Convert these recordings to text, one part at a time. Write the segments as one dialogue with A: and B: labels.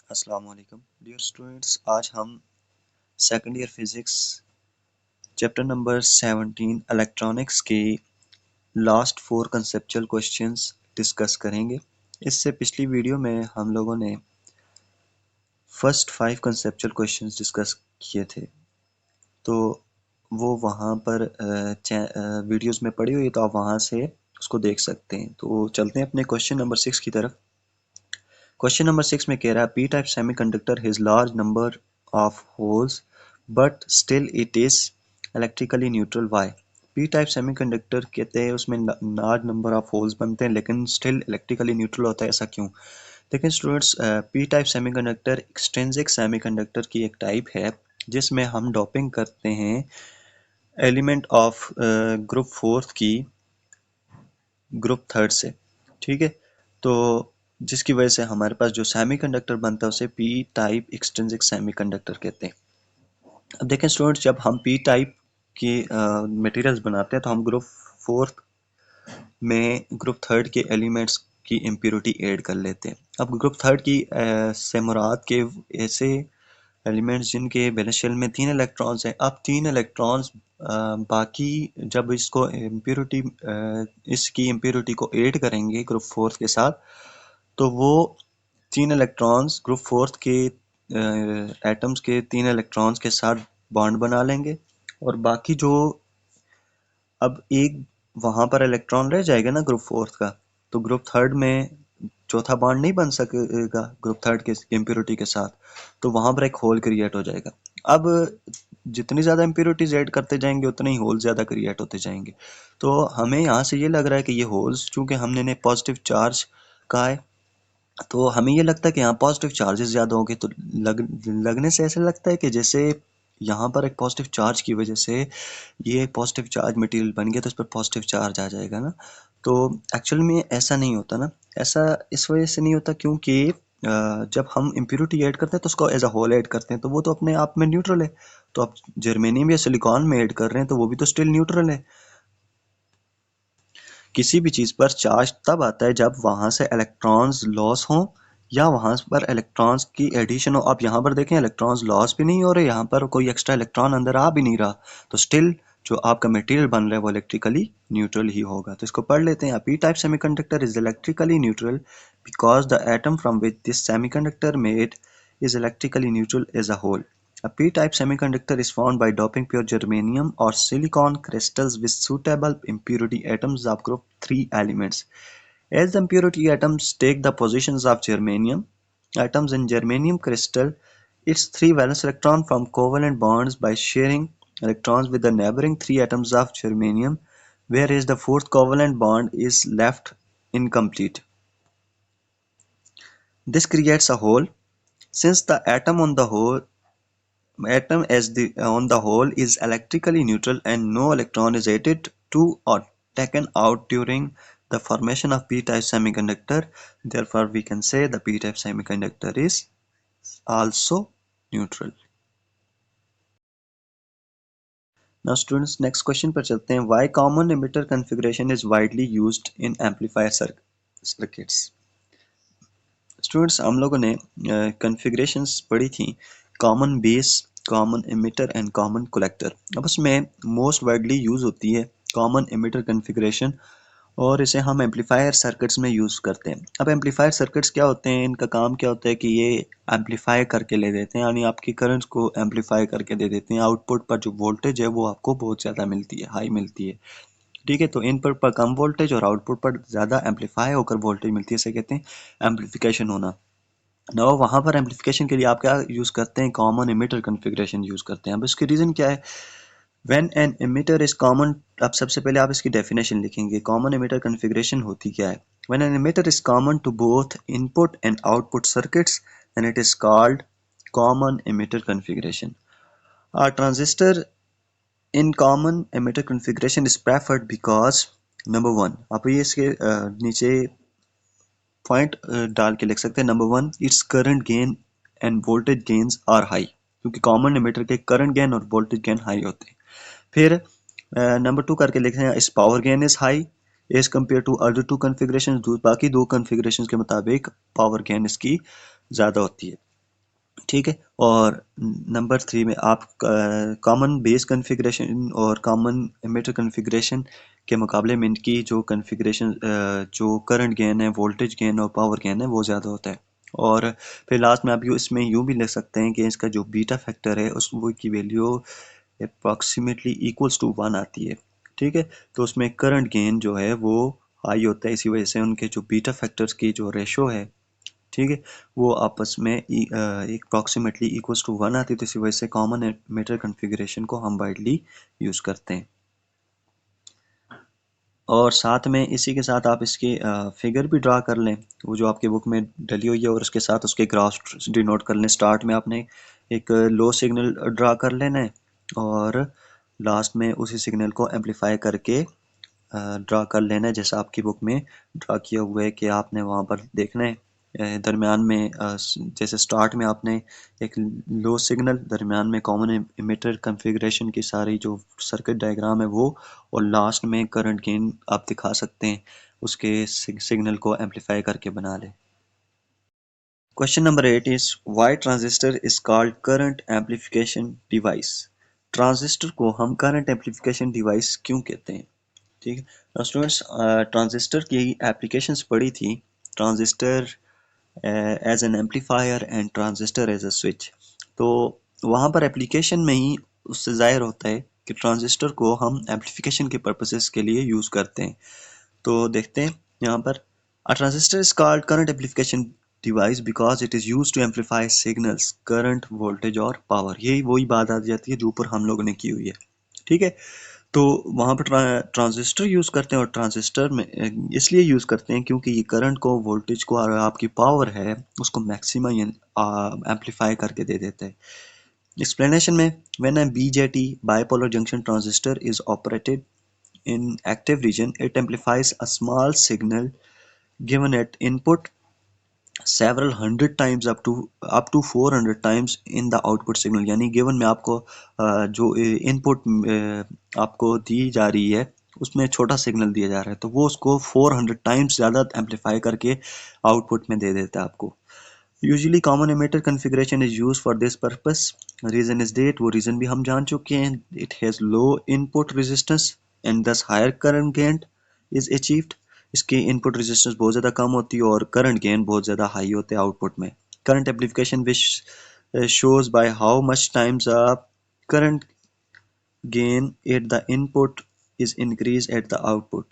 A: अस्सलाम वालेकुम dear students. आज हम second year physics chapter number 17 electronics के लास्ट 4 कंसेप्चुअल क्वेश्चंस डिस्कस करेंगे। इससे पिछली वीडियो में हम लोगों ने फर्स्ट 5 कंसेप्चुअल क्वेश्चंस डिस्कस किए थे, तो वो वहाँ पर वीडियोस में पड़ी हुई है, तो आप वहाँ से उसको देख सकते हैं। तो चलते हैं अपने क्वेश्चन नंबर 6 की तरफ। क्वेश्चन नंबर 6 में कह रहा है P type semiconductor has large number of holes but still it is electrically neutral. Why? P type semiconductor कहते हैं उसमें लार्ज नंबर ऑफ होल्स बनते हैं लेकिन स्टिल इलेक्ट्रिकली न्यूट्रल होता है, ऐसा क्यों? लेकिन students, P type semiconductor extrinsic semiconductor की एक टाइप है जिसमें हम डोपिंग करते हैं एलिमेंट ऑफ ग्रुप फोर्थ की ग्रुप थर्ड से, ठीक है। तो जिसकी वजह से हमारे पास जो सेमीकंडक्टर बनता है उसे पी टाइप एक्सट्रिंसिक सेमीकंडक्टर कहते हैं। अब देखें स्टूडेंट्स, जब हम पी टाइप की मटेरियल्स बनाते हैं तो हम ग्रुप फोर्थ में ग्रुप थर्ड के एलिमेंट्स की इम्प्योरिटी ऐड कर लेते हैं। अब ग्रुप थर्ड की से मुराद के ऐसे एलिमेंट्स जिनके वैलेंस शेल में 3 इलेक्ट्रॉन्स हैं। अब 3 इलेक्ट्रॉन्स बाकी जब इसको इम्प्योरिटी इसकी इम्प्योरिटी को ऐड करेंगे ग्रुप फोर्थ के साथ, तो वो 3 इलेक्ट्रॉन्स ग्रुप फोर्थ के एटम्स के 3 इलेक्ट्रॉन्स के साथ बॉन्ड बना लेंगे, और बाकी जो अब एक वहां पर इलेक्ट्रॉन रह जाएगा ना ग्रुप फोर्थ का, तो ग्रुप थर्ड में चौथा बॉन्ड नहीं बन सकेगा ग्रुप थर्ड के इम्प्योरिटी के साथ, तो वहां पर एक होल क्रिएट हो जाएगा। अब जितनी ज़्यादा इम्प्योरिटीज ऐड करते जाएंगे उतने ही होल ज़्यादा क्रिएट होते जाएंगे। तो हमें यहाँ से ये लग रहा है कि ये होल्स चूंकि हमने इन्हें पॉजिटिव चार्ज कहा है, तो हमें ये लगता है कि यहाँ पॉजिटिव चार्जेस ज़्यादा होंगे। तो लगने से ऐसा लगता है कि जैसे यहाँ पर एक पॉजिटिव चार्ज की वजह से ये पॉजिटिव चार्ज मटेरियल बन गया तो इस पर पॉजिटिव चार्ज आ जाएगा ना। तो एक्चुअल में ऐसा नहीं होता ना। ऐसा इस वजह से नहीं होता क्योंकि जब हम इम्प्योरिटी ऐड करते हैं तो उसको एज अ होल ऐड करते हैं, तो वो तो अपने आप में न्यूट्रल है। तो आप जर्मेनियम या सिलिकॉन में ऐड कर रहे हैं तो वो भी तो स्टिल न्यूट्रल है। किसी भी चीज़ पर चार्ज तब आता है जब वहाँ से इलेक्ट्रॉन्स लॉस हों या वहाँ पर इलेक्ट्रॉन्स की एडिशन हो। आप यहाँ पर देखें इलेक्ट्रॉन्स लॉस भी नहीं हो रहे, यहाँ पर कोई एक्स्ट्रा इलेक्ट्रॉन अंदर आ भी नहीं रहा, तो स्टिल जो आपका मटेरियल बन रहा है वो इलेक्ट्रिकली न्यूट्रल ही होगा। तो इसको पढ़ लेते हैं। P type semiconductor is electrically neutral because the atom from which this semiconductor made is electrically neutral as a whole. A p-type semiconductor is formed by doping pure germanium or silicon crystals with suitable impurity atoms of group 3 elements. As the impurity atoms take the positions of germanium atoms in germanium crystal, its 3 valence electrons form covalent bonds by sharing electrons with the neighboring 3 atoms of germanium, whereas the fourth covalent bond is left incomplete. This creates a hole. Since the atom on the whole is electrically neutral and no electron is added to or taken out during the formation of p-type semiconductor, therefore we can say the p-type semiconductor is also neutral. Now students, next question पर चलते हैं। Why common emitter configuration is widely used in amplifier circuits? Students, हम लोगों ने configurations पढ़ी थी, common base, common emitter and common collector. अब उसमें मोस्ट वाइडली यूज़ होती है कॉमन एमिटर कॉन्फ़िगरेशन, और इसे हम एम्पलीफायर सर्किट्स में यूज़ करते हैं। अब एम्पलीफायर सर्किट्स क्या होते हैं, इनका काम क्या होता है कि ये एम्पलीफाई करके ले देते हैं, यानी आपकी करंट्स को एम्पलीफाई करके दे देते हैं। आउटपुट पर जो वोल्टेज है वो आपको बहुत ज़्यादा मिलती है, हाई मिलती है, ठीक है। तो इनपुट पर कम वोल्टेज और आउटपुट पर ज़्यादा एम्पलीफाई होकर वोल्टेज मिलती है, इसे कहते हैं एम्पलीफिकेशन होना। ना वहाँ पर एम्पलीफिकेशन के लिए आप क्या यूज़ करते हैं, कॉमन एमिटर कॉन्फ़िगरेशन यूज़ करते हैं। अब इसके रीज़न क्या है? When an emitter is common, अब सबसे पहले आप इसकी डेफिनेशन लिखेंगे, कॉमन एमिटर कॉन्फ़िगरेशन होती क्या है। When an emitter is common to both input and output circuits then it is called common emitter configuration. A transistor in common emitter configuration is preferred because number 1, आप ये इसके नीचे point डाल के लिख सकते हैं। Number 1, it's current gain and voltage gains are high, क्योंकि कॉमन एमिटर के करंट गेन और वोल्टेज गेन हाई होते हैं। फिर नंबर 2 करके लिखते हैं, इस power gain is high as compare to other 2 configuration, बाकी 2 कॉन्फ़िगरेशन के मुताबिक पावर गेन इसकी ज़्यादा होती है। ठीक है। और नंबर 3 में आप कॉमन बेस कॉन्फ़िगरेशन और कॉमन एमिटर कॉन्फ़िगरेशन के मुकाबले में इनकी जो कॉन्फ़िगरेशन जो करंट गेन है, वोल्टेज गेन और पावर गेन है वो ज़्यादा होता है। और फिर लास्ट में आप इसमें यूँ भी लिख सकते हैं कि इसका जो बीटा फैक्टर है उस वो की वैल्यू अप्रॉक्सीमेटली इक्वल्स टू 1 आती है। ठीक है, तो उसमें करंट गेन जो है वो हाई होता है, इसी वजह से उनके जो बीटा फैक्टर्स की जो रेशो है, ठीक है, वो आपस में अप्रॉक्सीमेटली इक्वल्स टू 1 आती है। तो इसी वजह से कॉमन एमिटर कॉन्फ़िगरेशन को हम वाइडली यूज़ करते हैं। और साथ में इसी के साथ आप इसकी फिगर भी ड्रा कर लें, वो जो आपकी बुक में डली हुई है, और उसके साथ उसके ग्राफ डिनोट कर लें। स्टार्ट में आपने एक लो सिग्नल ड्रा कर लेना है और लास्ट में उसी सिग्नल को एम्पलीफाई करके ड्रा कर लेना है, जैसा आपकी बुक में ड्रा किया हुआ है कि आपने वहाँ पर देखना है दरमियान में जैसे स्टार्ट में आपने एक लो सिग्नल, दरमियान में कॉमन एमिटर कॉन्फ़िगरेशन की सारी जो सर्किट डायग्राम है वो, और लास्ट में करंट गेन आप दिखा सकते हैं उसके सिग्नल को एम्पलीफाई करके बना लें। Question number 8 is why transistor is called current amplification device. Transistor को हम करंट एम्पलीफिकेशन डिवाइस क्यों कहते हैं? ठीक है स्टूडेंट्स, ट्रांजिस्टर की एप्लीकेशंस पढ़ी थी। Transistor as an amplifier and transistor as a switch. तो वहाँ पर एप्लीकेशन में ही उससे ज़ाहिर होता है कि ट्रांजिस्टर को हम एम्पलीफिकेशन के पर्पसेस के लिए यूज़ करते हैं। तो देखते हैं यहाँ पर, a transistor is called current amplification device because it is use to amplify signals, current, voltage और पावर। यही वही बात आ जाती है जो ऊपर हम लोगों ने की हुई है। ठीक है, तो वहाँ पर ट्रांजिस्टर यूज़ करते हैं, और ट्रांजिस्टर में इसलिए यूज़ करते हैं क्योंकि ये करंट को, वोल्टेज को और आपकी पावर है उसको मैक्सिमम एम्पलीफाई करके दे देता है। एक्सप्लेनेशन में, when a BJT bipolar junction transistor is operated in active region, it amplifies a small signal given at input several hundred times up to 400 times in the output signal। यानी given में आपको जो input आपको दी जा रही है उसमें छोटा सिग्नल दिया जा रहा है, तो वो उसको 400 टाइम्स ज़्यादा एम्पलीफाई करके आउटपुट में दे देता है आपको। Usually common emitter configuration is use for this purpose. Reason is that, वो रीजन भी हम जान चुके हैं। It has low input resistance and thus higher current gain is achieved. इसकी इनपुट रेजिस्टेंस बहुत ज़्यादा कम होती है और करंट गेन बहुत ज़्यादा हाई होते हैं आउटपुट में। Current amplification which shows by how much times a current gain at the input is increased at the output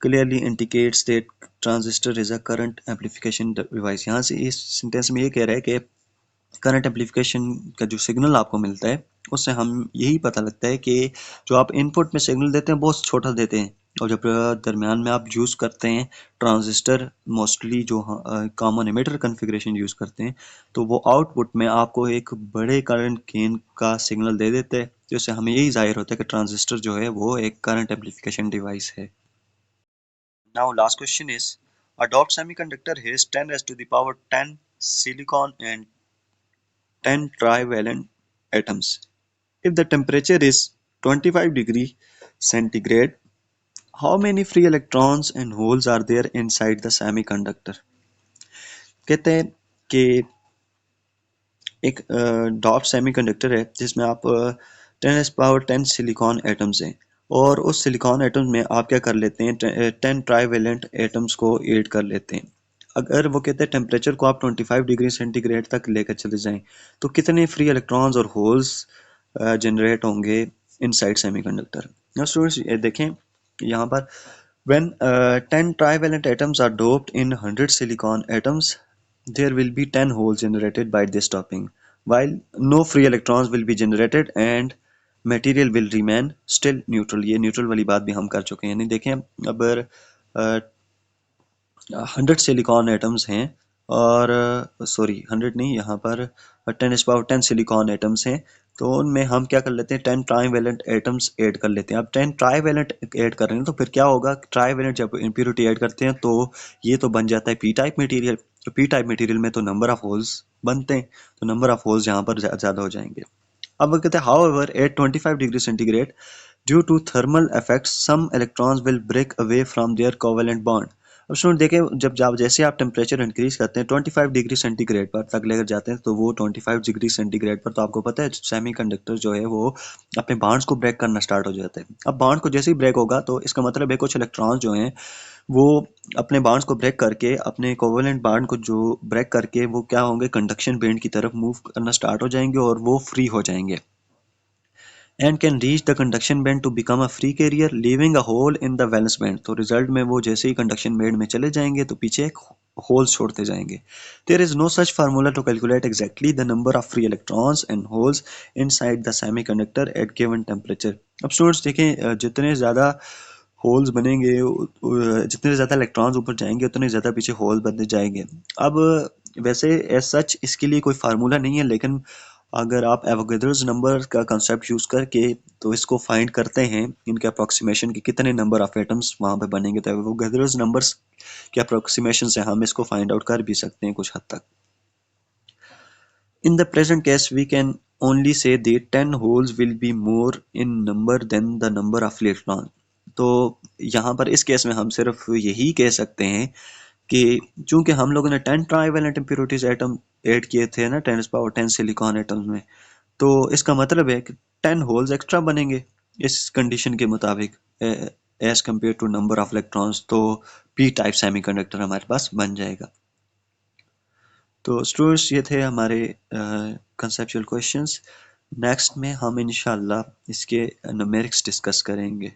A: clearly indicates that transistor is a current amplification device। यहाँ से इस sentence में ये कह रहा है कि करंट एम्पलीफिकेशन का जो सिग्नल आपको मिलता है उससे हम यही पता लगता है कि जो आप इनपुट में सिग्नल देते हैं बहुत छोटा देते हैं, और जब दरमियान में आप यूज़ करते हैं ट्रांजिस्टर, मोस्टली जो कॉमन एमिटर कॉन्फ़िगरेशन यूज़ करते हैं, तो वो आउटपुट में आपको एक बड़े करंट गेन का सिग्नल दे देते हैं, जिससे हमें यही जाहिर होता है कि ट्रांजिस्टर जो है वो एक करंट एम्पलीफिकेशन डिवाइस है। Now last question is, a doped semiconductor has 10 raised to the power 10 silicon and 10 trivalent atoms. If the temperature is 25 degree centigrade, how many free electrons and holes are there inside the semiconductor? कहते हैं कि एक डॉप semiconductor है जिसमें आप 10 silicon atoms हैं, और उस सिलिकॉन एटम्स में आप क्या कर लेते हैं 10 ट्राइवेलेंट एटम्स को ऐड कर लेते हैं। अगर वो कहते हैं टेम्परेचर को आप 25 डिग्री सेंटीग्रेड तक लेकर चले जाएं तो कितने फ्री इलेक्ट्रॉन्स और होल्स जनरेट होंगे इनसाइड सेमीकंडक्टर। नाउ स्टूडेंट्स देखें यहाँ पर, when 10 trivalent atoms are doped in 100 silicon atoms, there will be 10 holes generated by this doping, while no free electrons will be generated and material will remain still neutral। ये neutral वाली बात भी हम कर चुके हैं। यानी देखें, अगर 100 सिलिकॉन एटम्स हैं, और सॉरी 100 नहीं, यहाँ पर 10 सिलिकॉन एटम्स हैं, तो उनमें हम क्या कर लेते हैं 10 ट्राइवेलेंट एटम्स ऐड कर लेते हैं। अब 10 ट्राइवेलेंट ऐड कर रहे हैं तो फिर क्या होगा, ट्राइवेलेंट जब इम्प्योरिटी ऐड करते हैं तो ये तो बन जाता है पी टाइप मटेरियल। तो पी टाइप मटेरियल में तो नंबर ऑफ होल्स बनते हैं, तो नंबर ऑफ होल्स यहाँ पर ज़्यादा हो जाएंगे। अब वो कहते हैं however at 25 degree centigrade due to thermal effects some electrons will break away from their covalent bond. अब स्टूडेंट देखें, जब जैसे आप टेम्परेचर इंक्रीज करते हैं 25 डिग्री सेंटीग्रेड पर तक लेकर जाते हैं, तो वो 25 डिग्री सेंटीग्रेड पर तो आपको पता है सेमीकंडक्टर जो है वो अपने बॉन्ड्स को ब्रेक करना स्टार्ट हो जाता है। अब बॉन्ड को जैसे ही ब्रेक होगा तो इसका मतलब है कुछ इलेक्ट्रॉन्स जो हैं वो अपने बॉन्ड्स को ब्रेक करके, अपने कोवेलेंट बॉन्ड को जो ब्रेक करके वो क्या होंगे, कंडक्शन बैंड की तरफ मूव करना स्टार्ट हो जाएंगे और वो फ्री हो जाएंगे and can reach the conduction band to become a free carrier leaving a hole in the valence band। तो रिजल्ट में वो जैसे ही कंडक्शन बैंड में चले जाएंगे तो पीछे एक होल छोड़ते जाएंगे। There is no such formula to calculate exactly the number of free electrons and holes inside the semiconductor at given temperature। अब स्टूडेंट्स देखें, जितने ज़्यादा होल्स बनेंगे, जितने ज़्यादा इलेक्ट्रॉन्स ऊपर जाएंगे उतने ज़्यादा पीछे होल बनते जाएंगे। अब वैसे एज सच इसके लिए कोई फार्मूला नहीं है, लेकिन अगर आप एवोगैड्रोस नंबर का कंसेप्ट यूज़ करके तो इसको फाइंड करते हैं, इनके अप्रोक्सीमेशन के कितने नंबर ऑफ एटम्स वहाँ पे बनेंगे, तो एवोगैड्रोस नंबर्स के अप्रोक्सीमेशन से हम इसको फाइंड आउट कर भी सकते हैं कुछ हद तक। In the present case, we can only say that 10 holes will be more in number than the number of electrons। तो यहाँ पर इस केस में हम सिर्फ यही कह सकते हैं कि चूंकि हम लोगों ने 10 ट्राइवेलेंट इम्प्योरिटीज एटम ऐड किए थे ना 10 सिलिकॉन एटम्स में, तो इसका मतलब है कि 10 होल्स एक्स्ट्रा बनेंगे इस कंडीशन के मुताबिक as compare to number of electrons, तो पी टाइप सेमीकंडक्टर हमारे पास बन जाएगा। तो स्टूडेंट्स ये थे हमारे कंसेप्चुअल क्वेश्चंस। नेक्स्ट में हम इंशाल्लाह इसके न्यूमेरिक्स डिस्कस करेंगे।